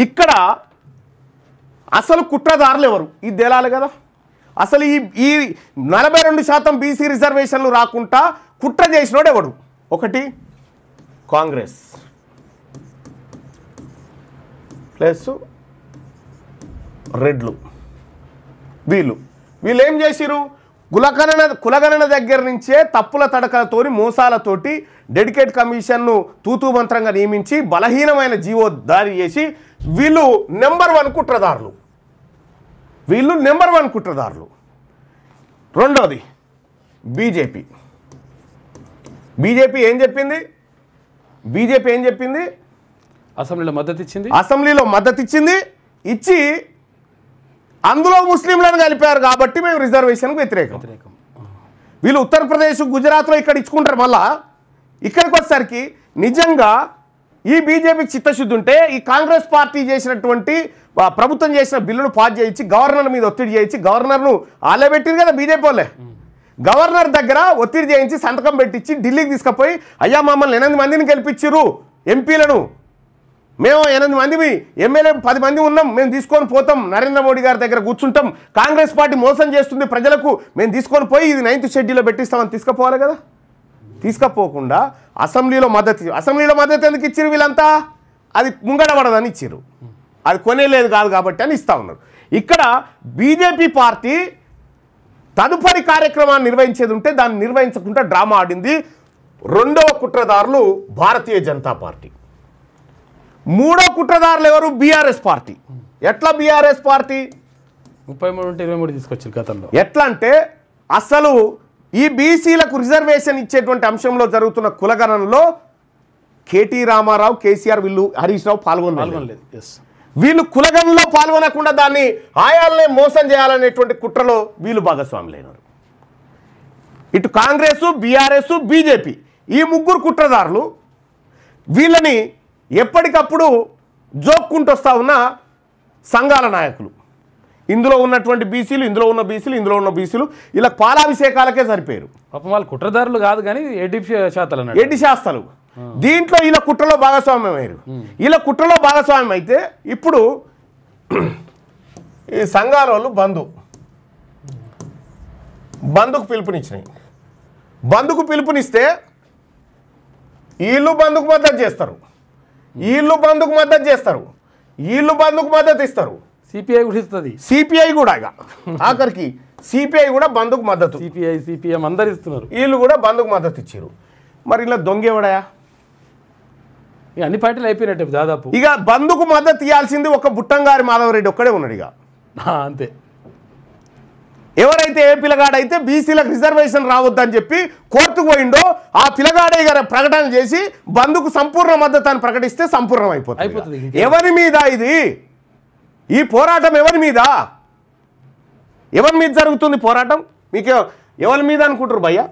ఇక్కడ అసలు కుట్రదారులు ఎవరు ఇది తేలాలి కదా. అసలు ఈ 42% బీసీ రిజర్వేషన్లు రాకుండా కుట్ర చేసినోడు ఎవడు? ఒకటి కాంగ్రెస్ ప్లస్ రెడ్లు. వీళ్ళు ఏం చేసిరు? కులగణన దగ్గర నుంచే తప్పుల తడకలతోని మోసాలతోటి డెడికేట్ కమిషన్ను తూతూ మంత్రంగా నియమించి బలహీనమైన జీవో దారి చేసి వీళ్ళు నెంబర్ 1 కుట్రదారులు. రెండోది బీజేపీ ఏం చెప్పింది? అసెంబ్లీలో మద్దతు ఇచ్చింది. ఇచ్చి అందులో ముస్లింలను కలిపారు కాబట్టి మేము రిజర్వేషన్కు వ్యతిరేకం. వీళ్ళు ఉత్తరప్రదేశ్ గుజరాత్లో ఇక్కడ ఇచ్చుకుంటారు. మళ్ళా ఇక్కడికి వచ్చేసరికి నిజంగా ఈ బీజేపీకి చిత్తశుద్ధి ఉంటే ఈ కాంగ్రెస్ పార్టీ చేసినటువంటి ప్రభుత్వం చేసిన బిల్లును పాస్ చేయించి గవర్నర్ మీద ఒత్తిడి చేయించి గవర్నర్ను ఆలబెట్టింది కదా బీజేపీ వాళ్ళే. గవర్నర్ దగ్గర ఒత్తిడి చేయించి సంతకం పెట్టించి ఢిల్లీకి తీసుకుపోయి అయ్యా మమ్మల్ని 8 మందిని గెలిపించారు ఎంపీలను, మేము 8 మంది ఎమ్మెల్యే 10 మంది ఉన్నాం, మేము తీసుకొని పోతాం, నరేంద్ర మోడీ గారి దగ్గర కూర్చుంటాం, కాంగ్రెస్ పార్టీ మోసం చేస్తుంది ప్రజలకు, మేము తీసుకొని పోయి ఇది 9th షెడ్యూల్లో పెట్టిస్తామని తీసుకుపోవాలి కదా. తీసుకపోకుండా అసెంబ్లీలో మద్దతు ఎందుకు ఇచ్చారు వీళ్ళంతా? అది ముంగడబడదని ఇచ్చారు, అది కొనేలేదు కాదు కాబట్టి అని ఇస్తా ఉన్నారు. ఇక్కడ బీజేపీ పార్టీ తదుపరి కార్యక్రమాన్ని నిర్వహించేది ఉంటే దాన్ని నిర్వహించకుండా డ్రామా ఆడింది. రెండవ కుట్రదారులు భారతీయ జనతా పార్టీ. మూడో కుట్రదారులు ఎవరు? BRS party. ఎట్లా బీఆర్ఎస్ పార్టీ 33-23 తీసుకొచ్చారు గతంలో. ఎట్లా అంటే అసలు ఈ బీసీలకు రిజర్వేషన్ ఇచ్చేటువంటి అంశంలో జరుగుతున్న కులగణనలో కేటీ రామారావు, కేసీఆర్, వీళ్ళు హరీష్ రావు పాల్గొనలేదు. వీళ్ళు కులగణనలో పాల్గొనకుండా దాన్ని ఆయాలనే మోసం చేయాలనేటువంటి కుట్రలో వీళ్ళు భాగస్వాములైనారు. ఇటు కాంగ్రెస్, బీఆర్ఎస్, బీజేపీ ఈ ముగ్గురు కుట్రదారులు వీళ్ళని ఎప్పటికప్పుడు జోక్కుంటూ వస్తూ ఉన్న సంఘాల నాయకులు. ఇందులో ఉన్నటువంటి బీసీలు, ఇందులో ఉన్న బీసీలు ఇలా పాలాభిషేకాలకే సరిపోయారు. పాపం వాళ్ళు కుట్రదారులు కాదు కానీ ఎడ్డి శాస్త్రాలు దీంట్లో ఇలా కుట్రలో భాగస్వామ్యం అయ్యారు. ఇలా కుట్రలో భాగస్వామ్యం అయితే ఇప్పుడు ఈ సంఘాల వాళ్ళు బంధుకు పిలుపునిచ్చినాయి. బంధుకు పిలుపునిస్తే వీళ్ళు బంధుకు మద్దతు చేస్తారు, వీళ్ళు బంధుకు మద్దతు ఇస్తారు. సిపిఐ కూడా ఇస్తుంది. సిపిఐ కూడా ఆఖరికి సిపిఐ కూడా బంధుకు మద్దతు, సిపిఎం అందరు ఇస్తున్నారు. వీళ్ళు కూడా బంధుకు మద్దతు ఇచ్చారు. మరి ఇలా దొంగేవాడయా? అన్ని పార్టీలు అయిపోయినట్టు దాదాపు. ఇక బంధుకు మద్దతు ఇవ్వాల్సింది ఒక బుట్టంగారి మాధవరెడ్డి ఒక్కడే ఉన్నాడు. ఇక అంతే. ఎవరైతే ఏ పిల్లగాడైతే బీసీలకు రిజర్వేషన్ రావద్దని చెప్పి కోర్టుకు పోయిండో ఆ పిల్లగాడే గారు ప్రకటన చేసి బంధుకు సంపూర్ణ మద్దతు అని ప్రకటిస్తే సంపూర్ణం అయిపోతుంది. ఎవరి మీద ఇది ఈ పోరాటం? ఎవరి మీద జరుగుతుంది పోరాటం? మీకు ఎవరి మీద అనుకుంటారు భయ్యా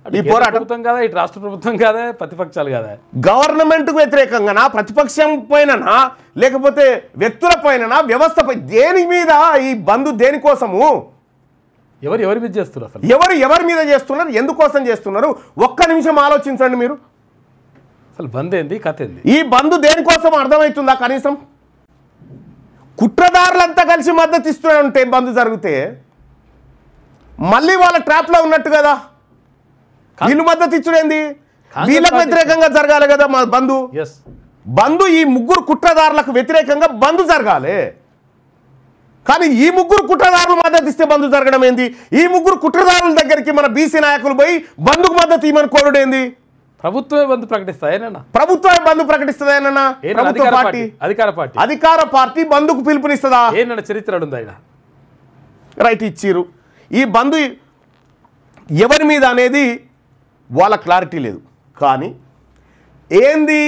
ఈ పోరాటం? కదా ఇటు రాష్ట్ర ప్రభుత్వం కదా, ప్రతిపక్షాలు కదా, గవర్నమెంట్కు వ్యతిరేకంగానా, ప్రతిపక్షం పైననా, లేకపోతే వ్యక్తుల పైననా, వ్యవస్థపై, దేని మీద ఈ బంధు? దేనికోసము? ఎవరి మీద చేస్తున్నారు? అసలు ఎవరి మీద చేస్తున్నారు? ఎందుకోసం చేస్తున్నారు? ఒక్క నిమిషం ఆలోచించండి మీరు. అసలు బంద్ ఏంది, కథ ఏంది? ఈ బంధు దేనికోసం అర్థమవుతుందా? కనీసం కుట్రదారులంతా కలిసి మద్దతు ఇస్తుంటే బంధు జరిగితే మళ్ళీ వాళ్ళ ట్రాప్లో ఉన్నట్టు కదా. వీళ్ళు మద్దతు ఇచ్చుడేంది? వీళ్ళకు వ్యతిరేకంగా జరగాలి కదా మా బంధు. ఈ ముగ్గురు కుట్రదారులకు వ్యతిరేకంగా బంధు జరగాలి. కానీ ఈ ముగ్గురు కుట్రదారులు మద్దతు ఇస్తే బంధు జరగడం ఏంది? ఈ ముగ్గురు కుట్రదారుల దగ్గరికి మన బీసీ నాయకులు పోయి బంధుకు మద్దతు ఇవ్వమని కోరుడేంది? ప్రభుత్వమే బంధు ప్రకటిస్తాయేనన్నా? ప్రభుత్వమే బంధు ప్రకటిస్తుందేనన్నా? అధికార పార్టీ బంధుకు పిలుపునిస్తుందా? ఏనన్నా చరిత్ర ఉంది ఆయన? రైట్, ఇచ్చిరు. ఈ బంధు ఎవరి మీద అనేది వాళ్ళ క్లారిటీ లేదు. కానీ ఏంది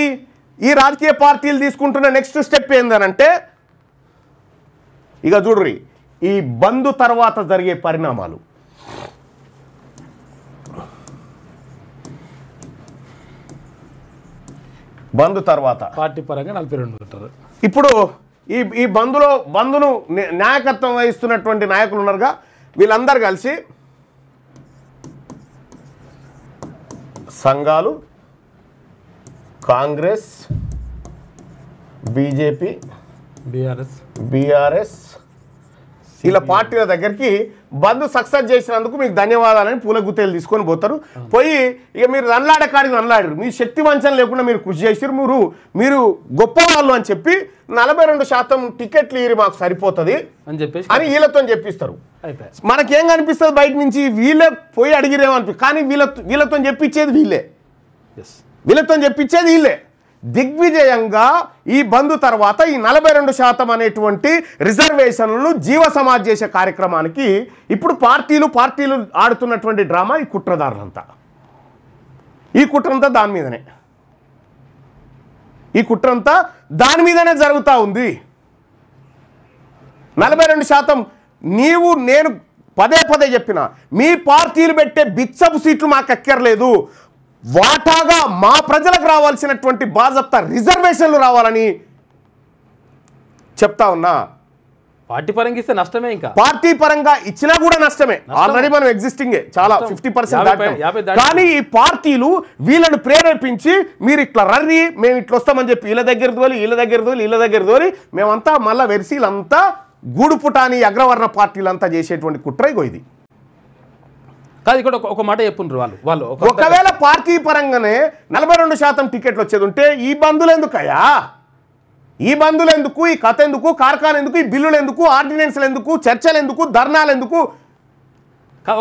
ఈ రాజకీయ పార్టీలు తీసుకుంటున్న నెక్స్ట్ స్టెప్ ఏందనంటే, ఇక చూడ్రి ఈ బంధు తర్వాత జరిగే పరిణామాలు. బంధు తర్వాత పార్టీ పరంగా 42 ఉంటారు. ఇప్పుడు ఈ బంధును నాయకత్వం వహిస్తున్నటువంటి నాయకులు ఉన్నారుగా, వీళ్ళందరూ కలిసి సంఘాలు, కాంగ్రెస్, బీజేపీ, బీఆర్ఎస్ ఇలా పార్టీల దగ్గరికి బంద్ సక్సెస్ చేసినందుకు మీకు ధన్యవాదాలని పూల గుత్తేలు తీసుకొని పోతారు. పోయి ఇక మీరు రన్లాడకాడికి రన్లాడారు, మీ శక్తి వంచన లేకుండా మీరు కృషి చేసారు, మీరు గొప్ప వాళ్ళు అని చెప్పి 42% టికెట్లు ఇరి మాకు సరిపోతుంది అని చెప్పేసి అని వీళ్ళతో చెప్పిస్తారు. మనకేం కనిపిస్తుంది బయట నుంచి, వీళ్ళే పోయి అడిగిరేమనిపి, కానీ వీళ్ళతో చెప్పించేది వీళ్ళతో చెప్పించేది వీళ్ళే. దిగ్విజయంగా ఈ బంద్ తర్వాత ఈ 42% అనేటువంటి రిజర్వేషన్లను జీవ సమాజ్ చేసే కార్యక్రమానికి ఇప్పుడు పార్టీలు ఆడుతున్నటువంటి డ్రామా ఈ కుట్రదారులంతా. ఈ కుట్రంతా దాని మీదనే జరుగుతూ ఉంది. 42% నీవు నేను పదే చెప్పిన, మీ పార్టీలు పెట్టే బిచ్చపు సీట్లు మాకు ఎక్కర్లేదు, వాటాగా మా ప్రజలకు రావాల్సినటువంటి బాజప్తా రిజర్వేషన్లు రావాలని చెప్తా ఉన్నా. పార్టీ పరంగా ఇస్తే నష్టమే, ఇంకా పార్టీ పరంగా ఇచ్చినా కూడా నష్టమే. ఆల్రెడీ మనం ఎగ్జిస్టింగే చాలా 50%. కానీ ఈ పార్టీలు వీళ్ళను ప్రేరేపించి మీరు ఇట్లా రర్రి, మేము ఇట్లా వస్తామని చెప్పి వీళ్ళ దగ్గర దోలి మేమంతా మళ్ళా వెర్సీలంతా గూడుపుటాని అగ్రవర్ణ పార్టీలంతా చేసేటువంటి కుట్ర ఇగో ఇది. కాదు, ఇక్కడ ఒక మాట చెప్పుండ్రు వాళ్ళు ఒకవేళ పార్టీ పరంగానే 42% టికెట్లు వచ్చేది ఉంటే ఈ బంధులు ఎందుకయ్యా, ఈ కథ ఎందుకు, కార్ఖాన్ ఎందుకు, ఈ బిల్లులు ఎందుకు, ఆర్డినెన్స్లు ఎందుకు, చర్చలు ఎందుకు, ధర్నాలు ఎందుకు?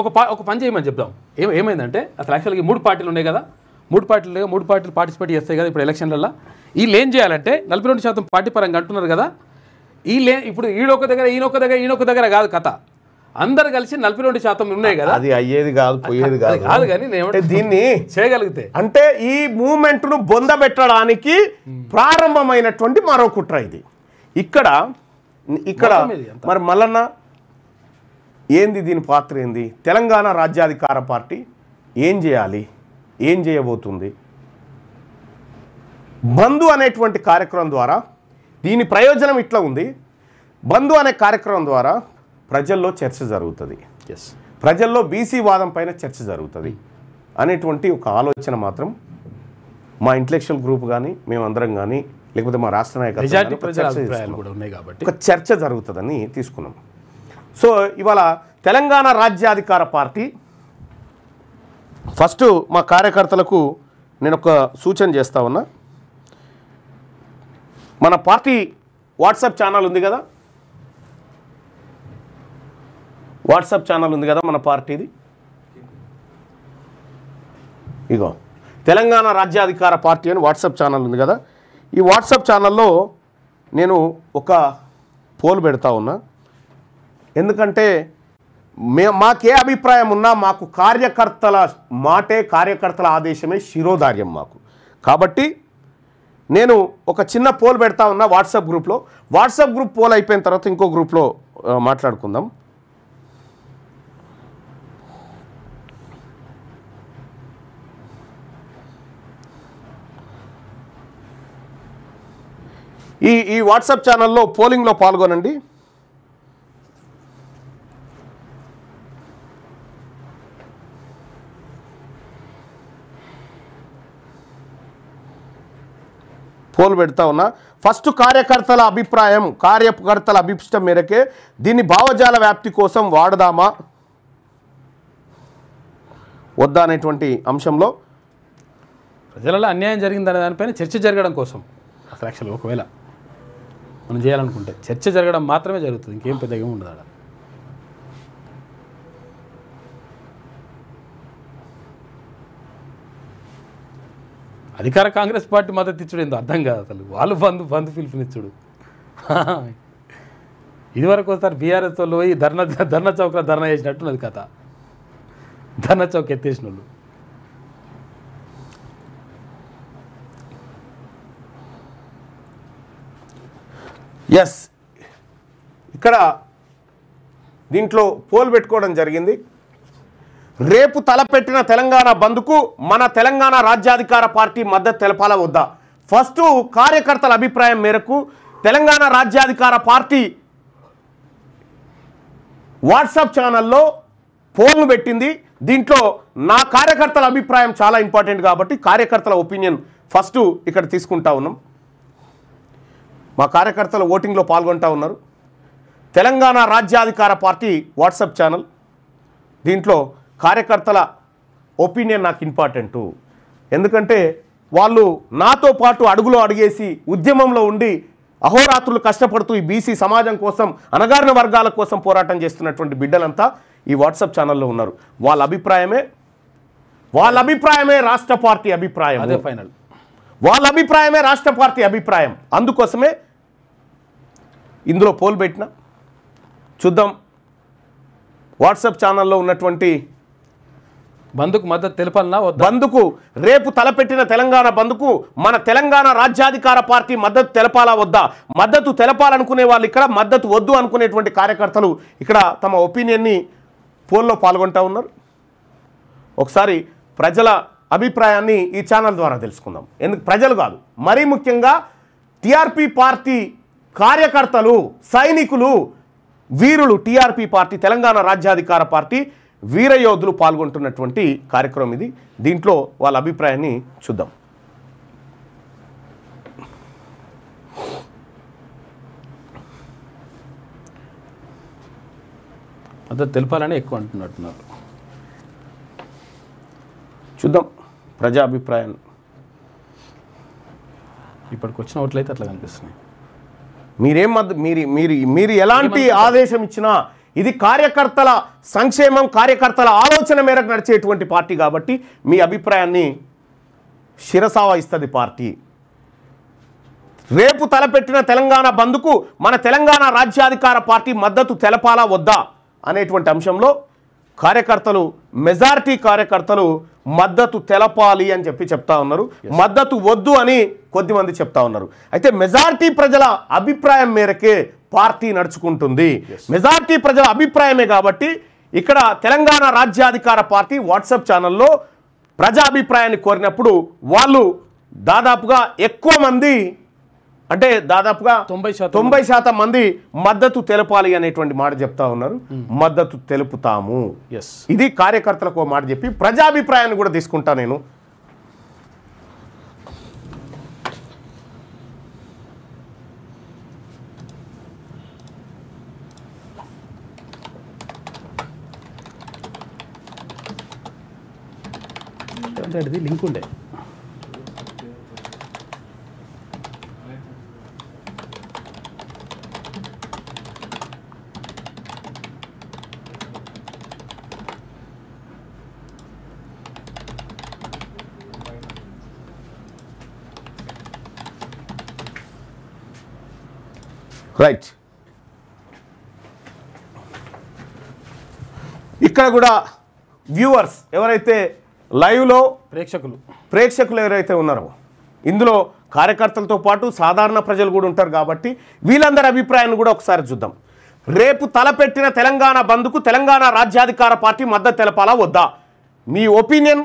ఒక పని చేయమని చెప్దాం. ఏమైందంటే అసలు యాక్చువల్గా 3 పార్టీలు ఉన్నాయి కదా, 3 పార్టీలు పార్టిసిపేట్ చేస్తాయి కదా ఇప్పుడు ఎలక్షన్లలో. వీళ్ళు ఏం చేయాలంటే 42% పార్టీ పరంగా అంటున్నారు కదా, ఇప్పుడు ఈయనొక దగ్గర కాదు కథ, అందరు కలిసి 42% ఉన్నాయి కదా, అది అయ్యేది కాదు, పోయేది కాదు. కానీ దీన్ని చేయగలిగితే అంటే ఈ మూమెంట్ ను బొందబెట్టడానికి ప్రారంభమైనటువంటి మరో కుట్ర ఇది. ఇక్కడ మరి మల్లన్న ఏంది, దీని పాత్ర ఏంది? తెలంగాణ రాజ్యాధికార పార్టీ ఏం చేయాలి, ఏం చేయబోతుంది? బంధు అనేటువంటి కార్యక్రమం ద్వారా దీని ప్రయోజనం ఇట్లా ఉంది. బంధు అనే కార్యక్రమం ద్వారా ప్రజల్లో చర్చ జరుగుతుంది, ప్రజల్లో బీసీ వాదం పైన చర్చ జరుగుతుంది అనేటువంటి ఒక ఆలోచన మాత్రం మా ఇంటలెక్చువల్ గ్రూప్ కానీ మేమందరం కానీ లేకపోతే మా రాష్ట్ర నాయకత్వం ఒక చర్చ జరుగుతుందని తీసుకున్నాం. సో ఇవాళ తెలంగాణ రాజ్యాధికార పార్టీ ఫస్ట్ మా కార్యకర్తలకు నేను ఒక సూచన చేస్తా ఉన్నా. మన పార్టీ వాట్సాప్ ఛానల్ ఉంది కదా, మన పార్టీది. ఇగో తెలంగాణ రాజ్యాధికార పార్టీ అని వాట్సాప్ ఛానల్ ఉంది కదా, ఈ వాట్సాప్ ఛానల్లో నేను ఒక పోల్ పెడతా ఉన్నా. ఎందుకంటే మాకే అభిప్రాయం ఉన్నా మాకు కార్యకర్తల మాటే, కార్యకర్తల ఆదేశమే శిరోధార్యం మాకు. కాబట్టి నేను ఒక చిన్న పోల్ పెడతా ఉన్నా వాట్సాప్ గ్రూప్లో. వాట్సాప్ గ్రూప్ పోల్ అయిపోయిన తర్వాత ఇంకో గ్రూప్లో మాట్లాడుకుందాం. ఈ వాట్సాప్ ఛానల్లో పోలింగ్లో పాల్గొనండి. పోల్ పెడతా ఉన్నా. ఫస్ట్ కార్యకర్తల అభిష్టం మేరకే దీన్ని భావజాల వ్యాప్తి కోసం వాడదామా వద్దా అనేటువంటి అంశంలో ప్రజలలో అన్యాయం జరిగిందనే దానిపైన చర్చ జరగడం కోసం అసలు యాక్చువల్గా ఒకవేళ మనం చేయాలనుకుంటే చర్చ జరగడం మాత్రమే జరుగుతుంది, ఇంకేం పెద్దగా ఉండదు అక్కడ. అధికార కాంగ్రెస్ పార్టీ మద్దతు ఇచ్చుడు ఏందో అర్థం కాదు అసలు. వాళ్ళు బంధు పిలుపునిచ్చుడు. ఇదివరకు ఒకసారి బీఆర్ఎస్ వాళ్ళు పోయి ధర్నా చౌక్లో ధర్నా చేసినట్టున్నది కథ. ధర్నా చౌక్ ఎత్తేసిన వాళ్ళు. ఎస్, ఇక్కడ దీంట్లో పోల్ పెట్టుకోవడం జరిగింది. రేపు తలపెట్టిన తెలంగాణ బంద్కు మన తెలంగాణ రాజ్యాధికార పార్టీ మద్దతు తెలపాలా వద్దా? ఫస్ట్ కార్యకర్తల అభిప్రాయం మేరకు తెలంగాణ రాజ్యాధికార పార్టీ వాట్సాప్ ఛానల్లో పోల్ను పెట్టింది. దీంట్లో నా కార్యకర్తల అభిప్రాయం చాలా ఇంపార్టెంట్ కాబట్టి కార్యకర్తల ఒపీనియన్ ఫస్ట్ ఇక్కడ తీసుకుంటా ఉన్నాం. మా కార్యకర్తలు ఓటింగ్లో పాల్గొంటూ ఉన్నారు. తెలంగాణ రాజ్యాధికార పార్టీ వాట్సాప్ ఛానల్, దీంట్లో కార్యకర్తల ఒపీనియన్ నాకు ఇంపార్టెంటు. ఎందుకంటే వాళ్ళు నాతో పాటు అడుగులో అడిగేసి ఉద్యమంలో ఉండి అహోరాత్రులు కష్టపడుతూ ఈ బీసీ సమాజం కోసం, అణగారిన వర్గాల కోసం పోరాటం చేస్తున్నటువంటి బిడ్డలంతా ఈ వాట్సాప్ ఛానల్లో ఉన్నారు. వాళ్ళ అభిప్రాయమే రాష్ట్ర పార్టీ అభిప్రాయం. అదే ఫైనల్. వాళ్ళ అభిప్రాయమే రాష్ట్ర పార్టీ అభిప్రాయం. అందుకోసమే ఇందులో పోల్ పెట్టిన చూద్దాం. వాట్సాప్ ఛానల్లో ఉన్నటువంటి బంద్కు మద్దతు తెలపాలన్నా వద్దా? బంద్కు రేపు తలపెట్టిన తెలంగాణ బంద్కు మన తెలంగాణ రాజ్యాధికార పార్టీ మద్దతు తెలపాలా వద్దా? మద్దతు తెలపాలనుకునే వాళ్ళు ఇక్కడ, మద్దతు వద్దు అనుకునేటువంటి కార్యకర్తలు ఇక్కడ తమ ఒపీనియన్ని పోల్లో పాల్గొంటూ ఉన్నారు. ఒకసారి ప్రజల అభిప్రాయాన్ని ఈ ఛానల్ ద్వారా తెలుసుకుందాం. ఎందుకు ప్రజలు కాదు, మరీ ముఖ్యంగా టీఆర్పీ పార్టీ కార్యకర్తలు, సైనికులు, వీరులు, టీఆర్పీ పార్టీ తెలంగాణ రాజ్యాధికార పార్టీ వీరయోధులు పాల్గొంటున్నటువంటి కార్యక్రమం ఇది. దీంట్లో వాళ్ళ అభిప్రాయాన్ని చూద్దాం. మద్దతు తెలపాలని ఎక్కువ అంటున్నట్టున్నారు. చూద్దాం ప్రజా అభిప్రాయాన్ని. ఇప్పటికి వచ్చిన ఓట్లయితే అట్లా కనిపిస్తున్నాయి. మీరు ఎలాంటి ఆదేశం ఇచ్చినా ఇది కార్యకర్తల సంక్షేమం, కార్యకర్తల ఆలోచన మేరకు నడిచేటువంటి పార్టీ కాబట్టి మీ అభిప్రాయాన్ని శిరసావహిస్తుంది పార్టీ. రేపు తలపెట్టిన తెలంగాణ బంద్కు మన తెలంగాణ రాజ్యాధికార పార్టీ మద్దతు తెలపాలా వద్దా అనేటువంటి అంశంలో కార్యకర్తలు, మెజారిటీ కార్యకర్తలు మద్దతు తెలపాలి అని చెప్తా ఉన్నారు. మద్దతు వద్దు అని కొద్దిమంది చెప్తా ఉన్నారు. అయితే మెజారిటీ ప్రజల అభిప్రాయం మేరకే పార్టీ నడుచుకుంటుంది. మెజారిటీ ప్రజల అభిప్రాయమే కాబట్టి ఇక్కడ తెలంగాణ రాజ్యాధికార పార్టీ వాట్సాప్ ఛానల్లో ప్రజా అభిప్రాయాన్ని కోరినప్పుడు వాళ్ళు దాదాపుగా ఎక్కువ మంది, అంటే దాదాపుగా 90% మంది మద్దతు తెలపాలి అనేటువంటి మాట చెప్తా ఉన్నారు. మద్దతు తెలుపుతాము. ఇది కార్యకర్తలకు మాట చెప్పి ప్రజాభిప్రాయాన్ని కూడా తీసుకుంటా నేను. లింక్ ఉండే రైట్. ఇక్కడ కూడా వ్యూవర్స్ ఎవరైతే లైవ్లో ప్రేక్షకులు ఎవరైతే ఉన్నారో ఇందులో కార్యకర్తలతో పాటు సాధారణ ప్రజలు కూడా ఉంటారు కాబట్టి వీళ్ళందరి అభిప్రాయాన్ని కూడా ఒకసారి చూద్దాం. రేపు తలపెట్టిన తెలంగాణ బంద్కు తెలంగాణ రాజ్యాధికార పార్టీ మద్దతు తెలపాలా వద్దా? మీ ఒపీనియన్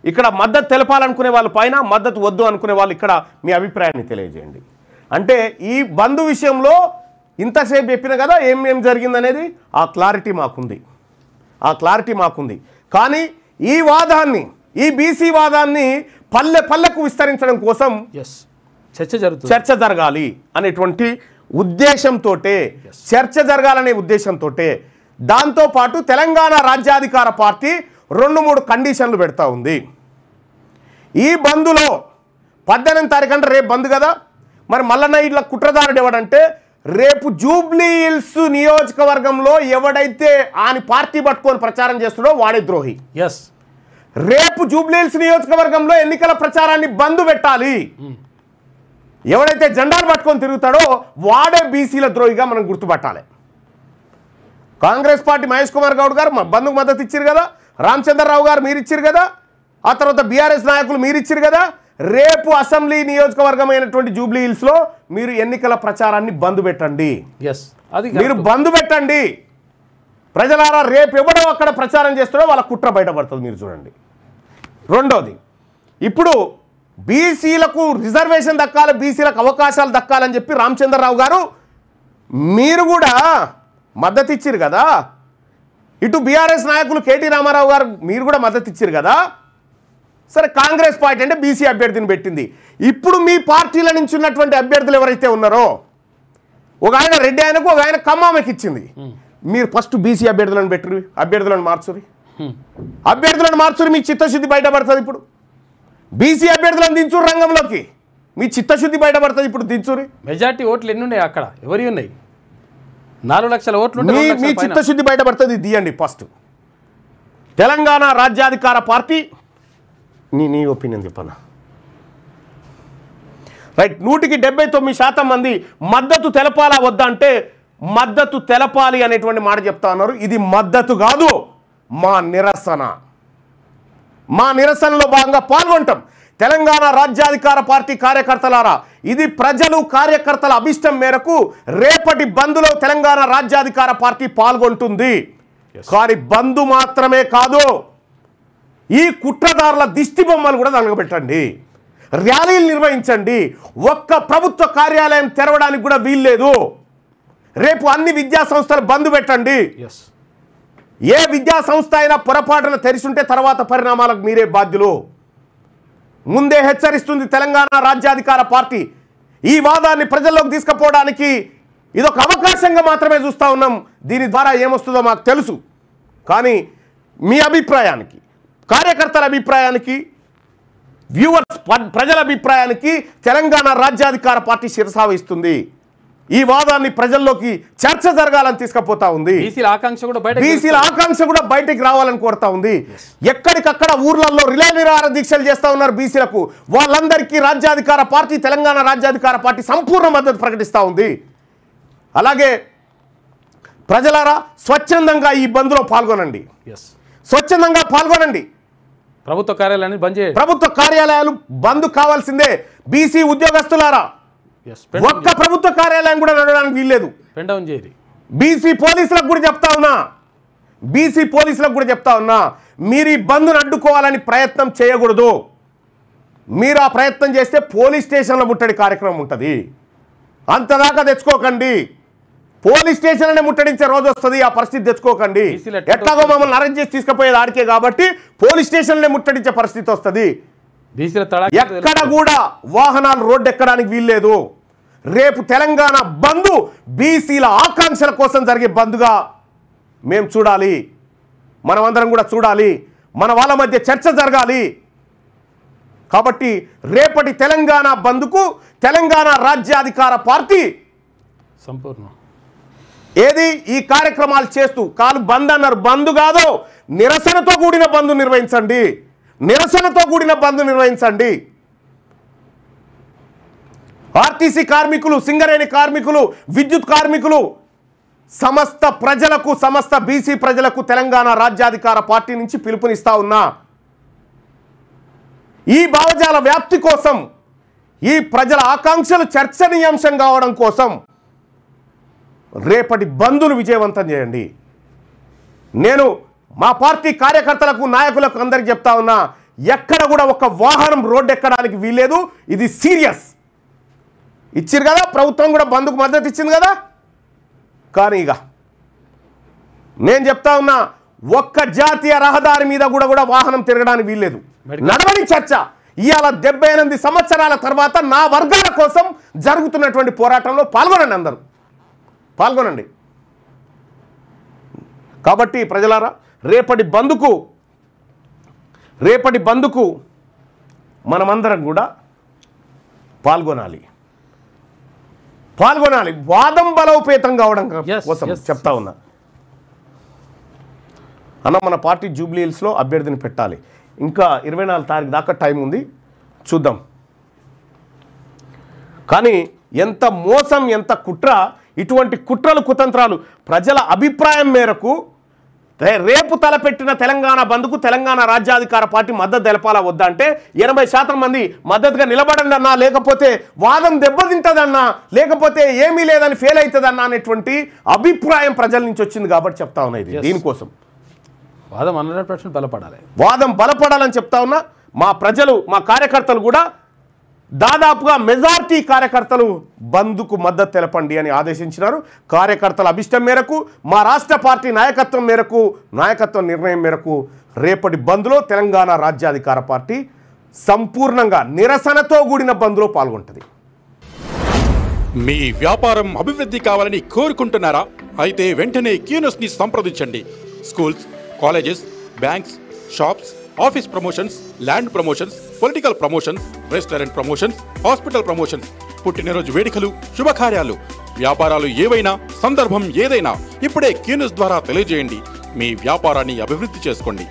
ఇక్కడ. మద్దతు తెలపాలనుకునే వాళ్ళ పైన, మద్దతు వద్దు అనుకునే వాళ్ళు ఇక్కడ మీ అభిప్రాయాన్ని తెలియజేయండి. అంటే ఈ బంధు విషయంలో ఇంతసేపు చెప్పిన కదా ఏం జరిగిందనేది ఆ క్లారిటీ మాకుంది. కానీ ఈ వాదాన్ని, ఈ బీసీ వాదాన్ని పల్లెకు విస్తరించడం కోసం చర్చ జరగాలి అనేటువంటి ఉద్దేశంతో, చర్చ జరగాలనే ఉద్దేశంతో, దాంతోపాటు తెలంగాణ రాజ్యాధికార పార్టీ 2-3 కండిషన్లు పెడతా ఉంది. ఈ బంద్లో 18 తారీఖు అంటే రేపు బంద్ కదా, మరి మల్లన్న ఇట్లా కుట్రదారుడు ఎవడంటే రేపు జూబ్లీ హిల్స్ నియోజకవర్గంలో ఎవడైతే ఆయన పార్టీ పట్టుకొని ప్రచారం చేస్తాడో వాడే ద్రోహి. రేపు జూబ్లీ హిల్స్ నియోజకవర్గంలో ఎన్నికల ప్రచారాన్ని బంద్ పెట్టాలి. ఎవడైతే జెండాలు పట్టుకొని తిరుగుతాడో వాడే బీసీల ద్రోహిగా మనం గుర్తుపట్టాలి. కాంగ్రెస్ పార్టీ మహేష్ కుమార్ గౌడ్ గారు బంద్కు మద్దతు ఇచ్చారు కదా, రామచంద్రరావు గారు మీరు ఇచ్చారు కదా, ఆ తర్వాత బీఆర్ఎస్ నాయకులు మీరు ఇచ్చారు కదా. రేపు అసెంబ్లీ నియోజకవర్గమైనటువంటి జూబ్లీ హిల్స్లో మీరు ఎన్నికల ప్రచారాన్ని బంద్ పెట్టండి. మీరు బంద్ పెట్టండి ప్రజలారా. రేపు ఎవడో అక్కడ ప్రచారం చేస్తాడో వాళ్ళ కుట్ర బయటపడుతుంది. మీరు చూడండి. రెండోది, ఇప్పుడు బీసీలకు రిజర్వేషన్ దక్కాలి, బీసీలకు అవకాశాలు దక్కాలని చెప్పి రామచంద్రరావు గారు మీరు కూడా మద్దతు ఇచ్చారు కదా. ఇటు బీఆర్ఎస్ నాయకులు కేటీ రామారావు గారు మీరు కూడా మద్దతు ఇచ్చారు కదా. సరే కాంగ్రెస్ పార్టీ అంటే బీసీ అభ్యర్థిని పెట్టింది. ఇప్పుడు మీ పార్టీల నుంచి ఉన్నటువంటి అభ్యర్థులు ఎవరైతే ఉన్నారో ఒక ఆయన రెడ్డి ఆయనకు ఒక ఆయన ఖమ్మామకి ఇచ్చింది. మీరు ఫస్ట్ బీసీ అభ్యర్థులను పెట్టురు, అభ్యర్థులను మార్చురి, అభ్యర్థులను మార్చురి, మీ చిత్తశుద్ధి బయటపడుతుంది. ఇప్పుడు బీసీ అభ్యర్థులను దించురు రంగంలోకి, మీ చిత్తశుద్ధి బయటపడుతుంది. ఇప్పుడు దించురి. మెజార్టీ ఓట్లు ఎన్ని ఉన్నాయి అక్కడ, ఎవరి ఉన్నాయి? 4 లక్షల ఓట్లు. మీ చిత్తశుద్ధి బయటపడుతుంది. దియండి ఫస్ట్. తెలంగాణ రాజ్యాధికార పార్టీ నీ ఒపీనియన్ చెప్పనా? రైట్. 179% మంది మద్దతు తెలపాలా వద్దా అంటే మద్దతు తెలపాలి అనేటువంటి మాట చెప్తా ఉన్నారు. ఇది మద్దతు కాదు, మా నిరసన. మా నిరసనలో భాగంగా పాల్గొంటాం. తెలంగాణ రాజ్యాధికార పార్టీ కార్యకర్తలారా, ఇది ప్రజలు కార్యకర్తల అభిష్టం మేరకు రేపటి బంద్లో తెలంగాణ రాజ్యాధికార పార్టీ పాల్గొంటుంది. కానీ బంద్ మాత్రమే కాదు, ఈ కుట్రదారుల దిష్టి బొమ్మలు కూడా తగలబెట్టండి, ర్యాలీలు నిర్వహించండి. ఒక్క ప్రభుత్వ కార్యాలయం తెరవడానికి కూడా వీల్లేదు. రేపు అన్ని విద్యా సంస్థలు బంద్ పెట్టండి. ఏ విద్యా సంస్థ అయినా పొరపాటున తెరిచుంటే తర్వాత పరిణామాలకు మీరే బాధ్యులు. ముందే హెచ్చరిస్తుంది తెలంగాణ రాజ్యాధికార పార్టీ. ఈ వాదాన్ని ప్రజల్లోకి తీసుకుపోవడానికి ఇదొక అవకాశంగా మాత్రమే చూస్తూ ఉన్నాం. దీని ద్వారా ఏమొస్తుందో మాకు తెలుసు. కానీ మీ అభిప్రాయానికి, కార్యకర్తల అభిప్రాయానికి, వ్యూవర్స్ ప్రజల అభిప్రాయానికి తెలంగాణ రాజ్యాధికార పార్టీ శిరసావహిస్తుంది. ఈ వాదాన్ని ప్రజల్లోకి చర్చ జరగాలని తీసుకుపోతా ఉంది. బీసీల ఆకాంక్ష కూడా బయటికి రావాలని కోరుతా ఉంది. ఎక్కడికక్కడ ఊర్లలో రిలే నిరాహార దీక్షలు చేస్తూ ఉన్నారు బీసీలకు. వాళ్ళందరికీ రాజ్యాధికార పార్టీ, తెలంగాణ రాజ్యాధికార పార్టీ సంపూర్ణ మద్దతు ప్రకటిస్తూ ఉంది. అలాగే ప్రజలారా, స్వచ్ఛందంగా ఈ బంద్లో పాల్గొనండి, స్వచ్ఛందంగా పాల్గొనండి. ప్రభుత్వ కార్యాలయాన్ని బంద్ చేయండి. ప్రభుత్వ కార్యాలయాలు బంద్ కావాల్సిందే. బీసీ ఉద్యోగస్తులారా, ఒక్క ప్రభుత్వ కార్యాలయం కూడా నడవడానికి వీల్లేదు. బీసీ పోలీసులకు కూడా చెప్తా ఉన్నా, మీరు ఈ బంద్ను అడ్డుకోవాలని ప్రయత్నం చేయకూడదు. మీరు ఆ ప్రయత్నం చేస్తే పోలీస్ స్టేషన్లో ముట్టడి కార్యక్రమం ఉంటుంది. అంతదాకా తెచ్చుకోకండి. పోలీస్ స్టేషన్లోనే ముట్టడించే రోజు వస్తుంది. ఆ పరిస్థితి తెచ్చుకోకండి. ఎట్లాగో మమ్మల్ని అరెస్ట్ చేసి తీసుకుపోయేది ఆడికే కాబట్టి పోలీస్ స్టేషన్లోనే ముట్టడించే పరిస్థితి వస్తుంది. ఎక్కడ కూడా వాహనాలు రోడ్డు ఎక్కడానికి వీల్లేదు. రేపు తెలంగాణ బంద్ బీసీల ఆకాంక్షల కోసం జరిగే బంద్గా మేము చూడాలి. మనమందరం కూడా చూడాలి. మన వాళ్ళ మధ్య చర్చ జరగాలి. కాబట్టి రేపటి తెలంగాణ బంద్కు తెలంగాణ రాజ్యాధికార పార్టీ సంపూర్ణ ఏది ఈ కార్యక్రమాలు చేస్తూ కాలు బంద్ అన్నారు. బంద్ కాదు, నిరసనతో కూడిన బంద్ నిర్వహించండి. నిరసనతో కూడిన బంద్ నిర్వహించండి. ఆర్టీసీ కార్మికులు, సింగరేణి కార్మికులు, విద్యుత్ కార్మికులు, సమస్త ప్రజలకు, సమస్త బీసీ ప్రజలకు తెలంగాణ రాజ్యాధికార పార్టీ నుంచి పిలుపునిస్తా ఉన్నా. ఈ భావజాల వ్యాప్తి కోసం, ఈ ప్రజల ఆకాంక్షలు చర్చనీయాంశం కావడం కోసం రేపటి బంద్ను విజయవంతం చేయండి. నేను మా పార్టీ కార్యకర్తలకు, నాయకులకు అందరికి చెప్తా ఉన్నా, ఎక్కడ కూడా ఒక వాహనం రోడ్డు ఎక్కడానికి వీల్లేదు. ఇది సీరియస్. ఇచ్చిరు కదా, ప్రభుత్వం కూడా బంద్కు మద్దతు ఇచ్చింది కదా. కానీ ఇక నేను చెప్తా ఉన్నా, ఒక్క జాతీయ రహదారి మీద కూడా వాహనం తిరగడానికి వీల్లేదు. నడవని చర్చ. ఇవాళ 78 సంవత్సరాల తర్వాత నా వర్గాల కోసం జరుగుతున్నటువంటి పోరాటంలో పాల్గొనండి, అందరూ పాల్గొనండి. కాబట్టి ప్రజలారా, రేపటి బంద్కు మనమందరం కూడా పాల్గొనాలి. వాదం బలోపేతం కావడం కోసం చెప్తా ఉన్నా. అన్న, మన పార్టీ జూబ్లీ హిల్స్లో అభ్యర్థిని పెట్టాలి. ఇంకా 24 తారీఖు దాకా టైం ఉంది, చూద్దాం. కానీ ఎంత మోసం, ఎంత కుట్ర! ఇటువంటి కుట్రలు, కుతంత్రాలు ప్రజల అభిప్రాయం మేరకు రేపు తలపెట్టిన తెలంగాణ బంద్కు తెలంగాణ రాజ్యాధికార పార్టీ మద్దతు తెలపాలా వద్దా అంటే 80% మంది మద్దతుగా నిలబడండి అన్నా, లేకపోతే వాదం దెబ్బతింటదన్నా, లేకపోతే ఏమీ లేదని ఫెయిల్ అవుతుందన్నా అనేటువంటి అభిప్రాయం ప్రజల నుంచి వచ్చింది కాబట్టి చెప్తా ఉన్నా. ఇది దీనికోసం వాదం 100% బలపడాలి. వాదం బలపడాలని చెప్తా ఉన్నా. మా ప్రజలు, మా కార్యకర్తలు కూడా దాదాపుగా మెజార్టీ కార్యకర్తలు బంద్కు మద్దతు తెలపండి అని ఆదేశించినారు. కార్యకర్తల అభిష్టం మేరకు, మా రాష్ట్ర పార్టీ నాయకత్వం నిర్ణయం మేరకు రేపటి బంద్లో తెలంగాణ రాజ్యాధికార పార్టీ సంపూర్ణంగా నిరసనతో కూడిన బంద్లో పాల్గొంటుంది. మీ వ్యాపారం అభివృద్ధి కావాలని కోరుకుంటున్నారా? అయితే వెంటనే క్యూనస్ని సంప్రదించండి. Schools, colleges, banks, shops, office promotions, land promotions, political promotions, restaurant promotions, hospital promotions, పుట్టినరోజు వేడుకలు, శుభకార్యాలు, వ్యాపారాలు ఏవైనా, సందర్భం ఏదైనా ఇప్పుడే క్యూనస్ ద్వారా తెలియజేయండి. మీ వ్యాపారాన్ని అభివృద్ధి చేసుకోండి.